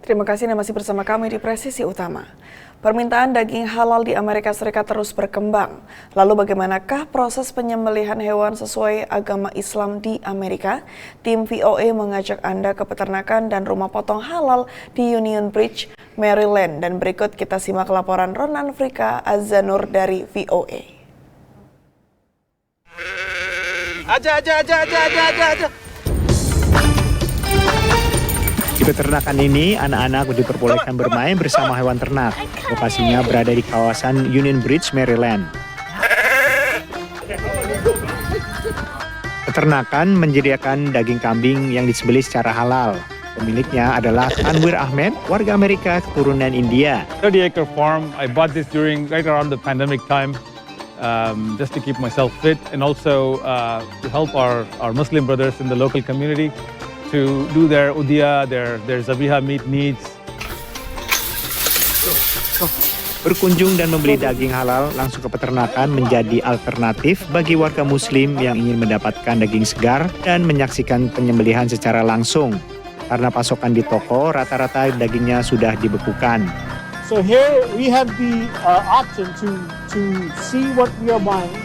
Terima kasih Anda masih bersama kami di Presisi Utama. Permintaan daging halal di Amerika Serikat terus berkembang. Lalu bagaimanakah proses penyembelihan hewan sesuai agama Islam di Amerika? Tim VOA mengajak Anda ke peternakan dan rumah potong halal di Union Bridge, Maryland. Dan berikut kita simak laporan Ronan Frika Azanur dari VOA. Aja. Di peternakan ini, anak-anak diperbolehkan bermain bersama hewan ternak. Lokasinya berada di kawasan Union Bridge, Maryland. Peternakan menyediakan daging kambing yang disembelih secara halal. Pemiliknya adalah Tanwir Ahmed, warga Amerika keturunan India. 30-acre farm. I bought this right around the pandemic time, just to keep myself fit and also to help our Muslim brothers in the local community to do their udhiya, their zabiha meat needs. Berkunjung dan membeli daging halal langsung ke peternakan menjadi alternatif bagi warga Muslim yang ingin mendapatkan daging segar dan menyaksikan penyembelihan secara langsung. Karena pasokan di toko, rata-rata dagingnya sudah dibekukan. So here we have the option to see what we are buying,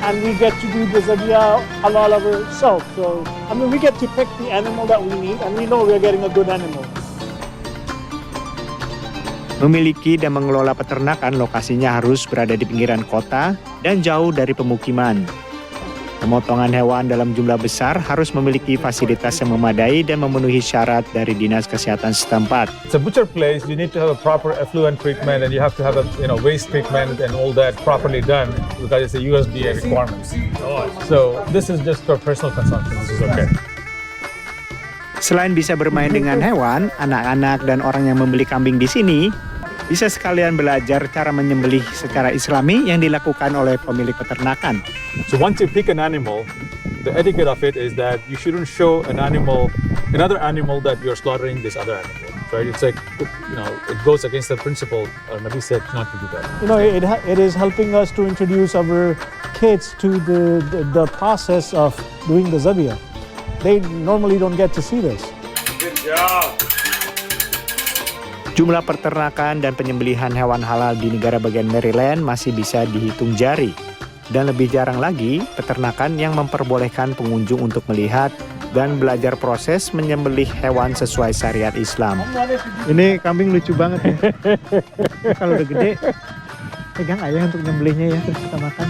and we get to do the zabiya halal ourselves. So we get to pick the animal that we need, and we know we are getting a good animal. Memiliki dan mengelola peternakan, lokasinya harus berada di pinggiran kota dan jauh dari pemukiman. Pemotongan hewan dalam jumlah besar harus memiliki fasilitas yang memadai dan memenuhi syarat dari Dinas Kesehatan setempat. It's a butcher place. You need to have a proper effluent treatment, and you have to have a waste treatment and all that properly done because it's a USDA requirement. So this is just for personal consumption. This is okay. Selain bisa bermain dengan hewan, anak-anak dan orang yang membeli kambing di sini bisa sekalian belajar cara menyembelih secara Islami yang dilakukan oleh pemilik peternakan. So once you pick an animal, the etiquette of it is that you shouldn't show another animal that you're slaughtering this other animal. Right? It's like, it goes against the principle. Nabi said not to do that. It is helping us to introduce our kids to the process of doing the zabiya. They normally don't get to see this. Good job. Jumlah peternakan dan penyembelihan hewan halal di negara bagian Maryland masih bisa dihitung jari. Dan lebih jarang lagi, peternakan yang memperbolehkan pengunjung untuk melihat dan belajar proses menyembelih hewan sesuai syariat Islam. Ini kambing lucu banget ya. Kalau udah gede, pegang aja untuk nyembelihnya ya, terus kita makan.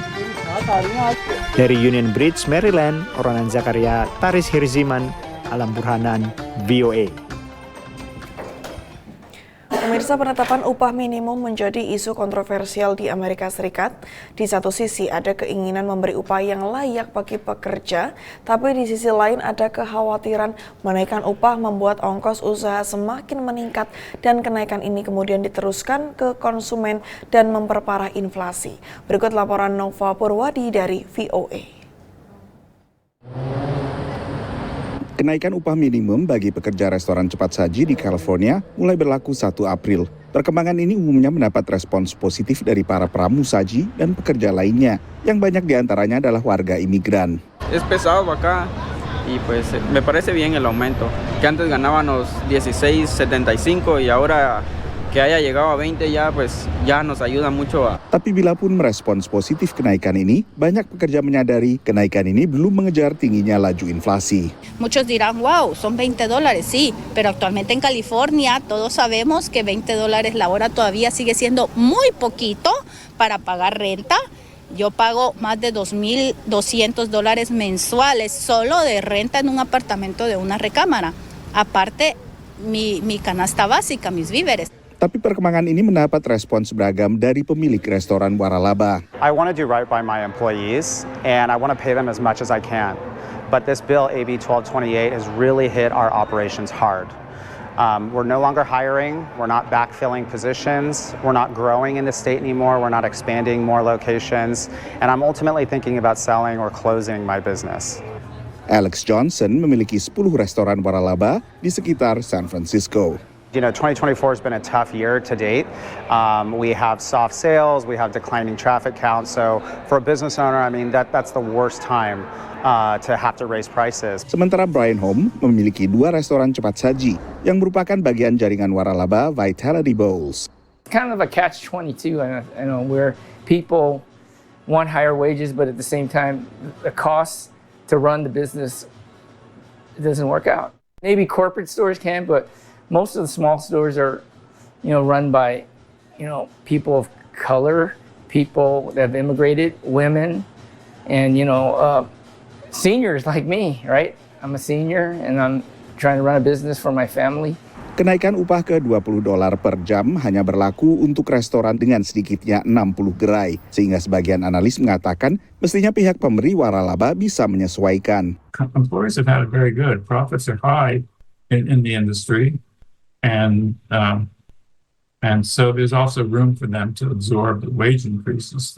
Dari Union Bridge, Maryland, Ronan Zakaria, Taris Hirziman, Alam Burhanan, VOA. Pemirsa, penetapan upah minimum menjadi isu kontroversial di Amerika Serikat. Di satu sisi ada keinginan memberi upah yang layak bagi pekerja, tapi di sisi lain ada kekhawatiran menaikkan upah membuat ongkos usaha semakin meningkat dan kenaikan ini kemudian diteruskan ke konsumen dan memperparah inflasi. Berikut laporan Nova Purwadi dari VOA. Kenaikan upah minimum bagi pekerja restoran cepat saji di California mulai berlaku 1 April. Perkembangan ini umumnya mendapat respons positif dari para pramusaji dan pekerja lainnya, yang banyak diantaranya adalah warga imigran. Es pesado acá y pues me parece bien el aumento. Que antes ganábamos 16.75 y ahora que haya llegado a 20 ya nos ayuda mucho. Tapi bila pun merespons positif kenaikan ini, banyak pekerja menyadari kenaikan ini belum mengejar tingginya laju inflasi. Muchos dirán, wow, son $20, sí, pero actualmente en California todos sabemos que $20 la hora todavía sigue siendo muy poquito para pagar renta. Yo pago más de $2,200 mensuales solo de renta en un apartamento de una recámara. Aparte, mi canasta básica, mis víveres. Tapi perkembangan ini mendapat respons beragam dari pemilik restoran waralaba. I want to do right by my employees and I want to pay them as much as I can. But this bill, AB 1228, has really hit our operations hard. We're no longer hiring, we're not backfilling positions, we're not growing in the state anymore, we're not expanding more locations, and I'm ultimately thinking about selling or closing my business. Alex Johnson memiliki 10 restoran waralaba di sekitar San Francisco. You know, 2024 has been a tough year to date. We have soft sales, we have declining traffic counts. So for a business owner, I mean, that's the worst time to have to raise prices. Sementara Brian Home memiliki 2 restoran cepat saji yang merupakan bagian jaringan waralaba Vitality Bowls. Kind of a catch-22, you know, where people want higher wages, but at the same time, the cost to run the business doesn't work out. Maybe corporate stores can, but most of the small stores are, you know, run by, you know, people of color, people that have immigrated, women, and, you know, seniors like me, right? I'm a senior and I'm trying to run a business for my family. Kenaikan upah ke $20 per jam hanya berlaku untuk restoran dengan sedikitnya 60 gerai, sehingga sebagian analis mengatakan mestinya pihak pemberi waralaba bisa menyesuaikan. Employers have had it very good. Profits are high in the industry, and so there's also room for them to absorb the wage increases.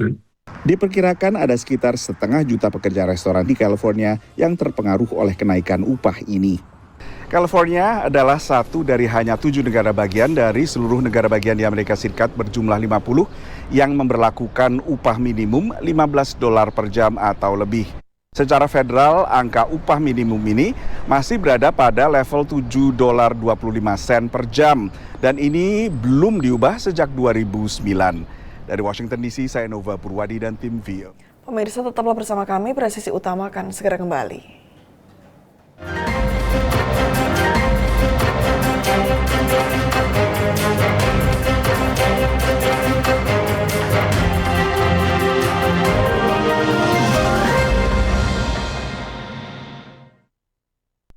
Diperkirakan ada sekitar 500,000 pekerja restoran di California yang terpengaruh oleh kenaikan upah ini. California adalah satu dari hanya 7 negara bagian dari seluruh negara bagian di Amerika Serikat berjumlah 50 yang memberlakukan upah minimum $15 per jam atau lebih. Secara federal, angka upah minimum ini masih berada pada level $7.25 per jam dan ini belum diubah sejak 2009. Dari Washington DC, saya Nova Purwadi dan tim VIO. Pemirsa, tetaplah bersama kami, Presisi Utama akan segera kembali.